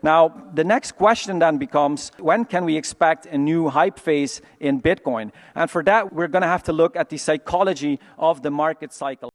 Now, the next question then becomes, when can we expect a new hype phase in Bitcoin? And for that, we're going to have to look at the psychology of the market cycle.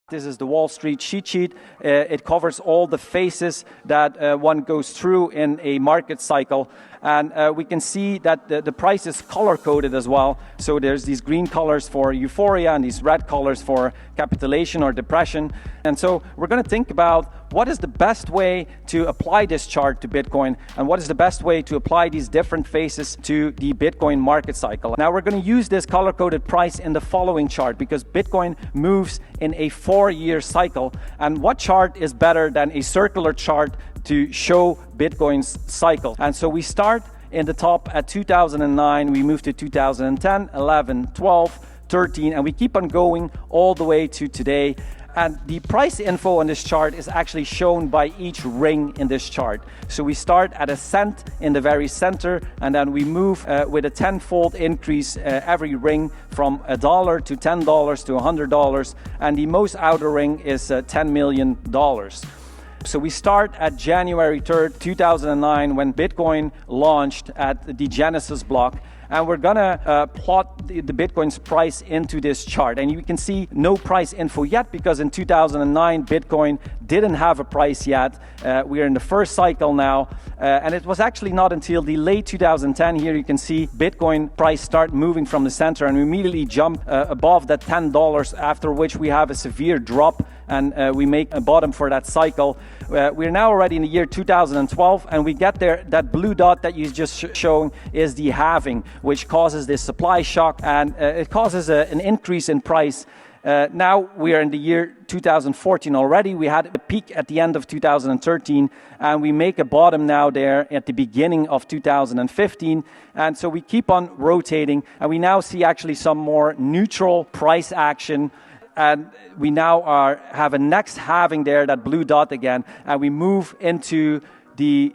This is the Wall Street cheat sheet. It covers all the phases that one goes through in a market cycle. And we can see that the price is color-coded as well. So there's these green colors for euphoria and these red colors for capitulation or depression. And so we're going to think about what is the best way to apply this chart to Bitcoin and what is the best way to apply these different phases to the Bitcoin market cycle. Now we're going to use this color-coded price in the following chart because Bitcoin moves in a 4-year cycle. And what chart is better than a circular chart to show Bitcoin's cycle? And so we start in the top at 2009, we move to 2010, 11, 12, 13, and we keep on going all the way to today. And the price info on this chart is actually shown by each ring in this chart. So we start at a cent in the very center, and then we move with a 10-fold increase every ring from $1 to $10 to $100, and the most outer ring is $10 million. So we start at January 3rd, 2009, when Bitcoin launched at the Genesis block. And we're gonna plot the Bitcoin's price into this chart. And you can see no price info yet because in 2009, Bitcoin didn't have a price yet. We are in the first cycle now. And it was actually not until the late 2010, here you can see Bitcoin price start moving from the center and we immediately jump above that $10, after which we have a severe drop and we make a bottom for that cycle. We're now already in the year 2012 and we get there, that blue dot that you just showing is the halving, which causes this supply shock and it causes an increase in price. Now we are in the year 2014 already. We had a peak at the end of 2013 and we make a bottom now there at the beginning of 2015. And so we keep on rotating and we now see actually some more neutral price action. And we now have a next halving there, that blue dot again, and we move into the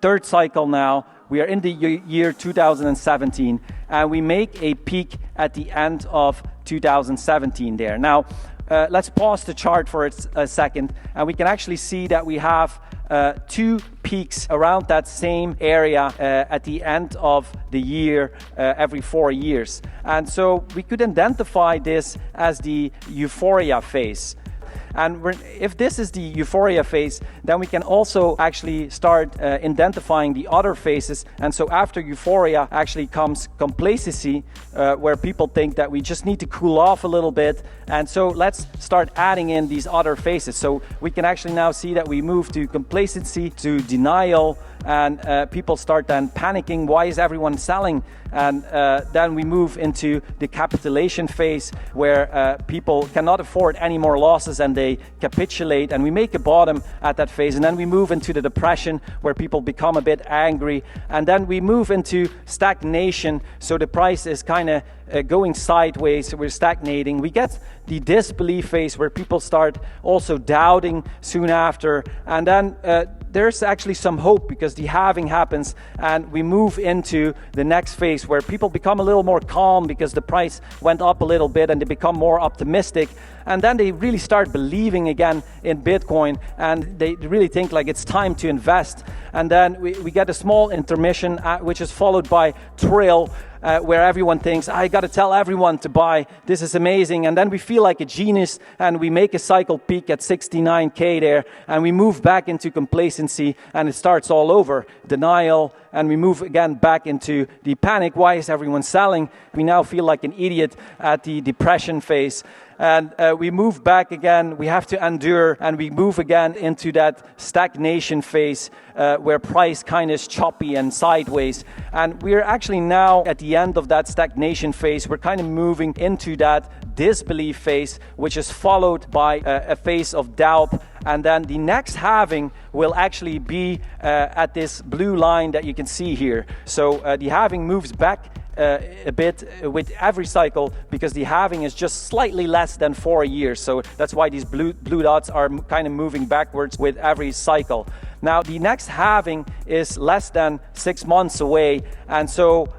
third cycle now. We are in the year 2017, and we make a peak at the end of 2017 there. Now, let's pause the chart for a second, and we can actually see that we have two peaks around that same area at the end of the year every 4 years. And so we could identify this as the euphoria phase. And if this is the euphoria phase, then we can also actually start identifying the other phases. And so after euphoria actually comes complacency, where people think that we just need to cool off a little bit. And so let's start adding in these other phases. So we can actually now see that we move to complacency, to denial, and people start then panicking. Why is everyone selling? And then we move into the capitulation phase where people cannot afford any more losses and they capitulate, and we make a bottom at that phase. And then we move into the depression where people become a bit angry, and then we move into stagnation. So the price is kind of going sideways, so we're stagnating. We get the disbelief phase where people start also doubting soon after, and then there's actually some hope because the halving happens and we move into the next phase where people become a little more calm because the price went up a little bit and they become more optimistic, and then they really start believing again in Bitcoin and they really think like it's time to invest. And then we get a small intermission which is followed by thrill, where everyone thinks, I got to tell everyone to buy, this is amazing. And then we feel like a genius and we make a cycle peak at 69K there, and we move back into complacency and it starts all over, denial, and we move again back into the panic. Why is everyone selling? We now feel like an idiot at the depression phase. And we move back again, we have to endure, and we move again into that stagnation phase where price kind of is choppy and sideways. And we're actually now at the end of that stagnation phase. We're kind of moving into that disbelief phase, which is followed by a phase of doubt. And then the next halving will actually be at this blue line that you can see here. So the halving moves back a bit with every cycle because the halving is just slightly less than 4 years. So that's why these blue dots are kind of moving backwards with every cycle. Now, the next halving is less than 6 months away, and so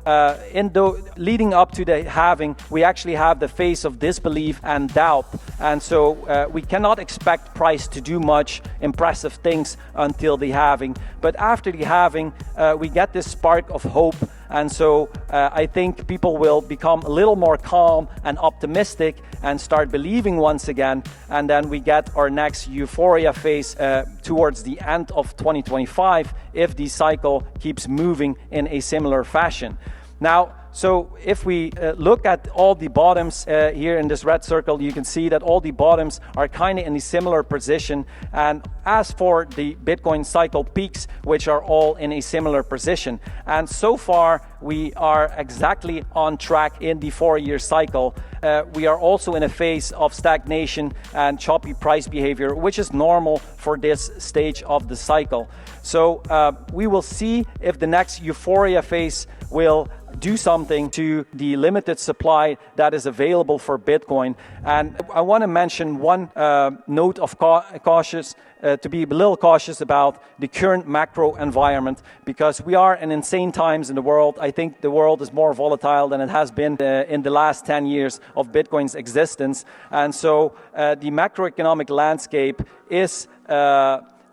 leading up to the halving, we actually have the phase of disbelief and doubt, and so we cannot expect price to do much impressive things until the halving. But after the halving, we get this spark of hope, and so I think people will become a little more calm and optimistic and start believing once again, and then we get our next euphoria phase towards the end of 2025 if the cycle keeps moving in a similar fashion. Now, so if we look at all the bottoms here in this red circle, you can see that all the bottoms are kind of in a similar position. And as for the Bitcoin cycle peaks, which are all in a similar position. And so far, we are exactly on track in the 4-year cycle. We are also in a phase of stagnation and choppy price behavior, which is normal for this stage of the cycle. So we will see if the next euphoria phase will do something to the limited supply that is available for Bitcoin. And I want to mention one note of cautious, to be a little cautious about the current macro environment, because we are in insane times in the world. I think the world is more volatile than it has been in the last 10 years of Bitcoin's existence. And so the macroeconomic landscape is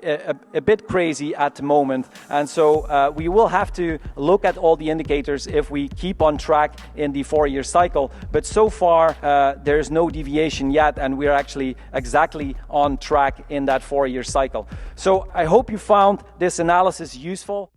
a bit crazy at the moment, and so we will have to look at all the indicators if we keep on track in the 4-year cycle. But so far there is no deviation yet, and we're actually exactly on track in that 4-year cycle. So I hope you found this analysis useful.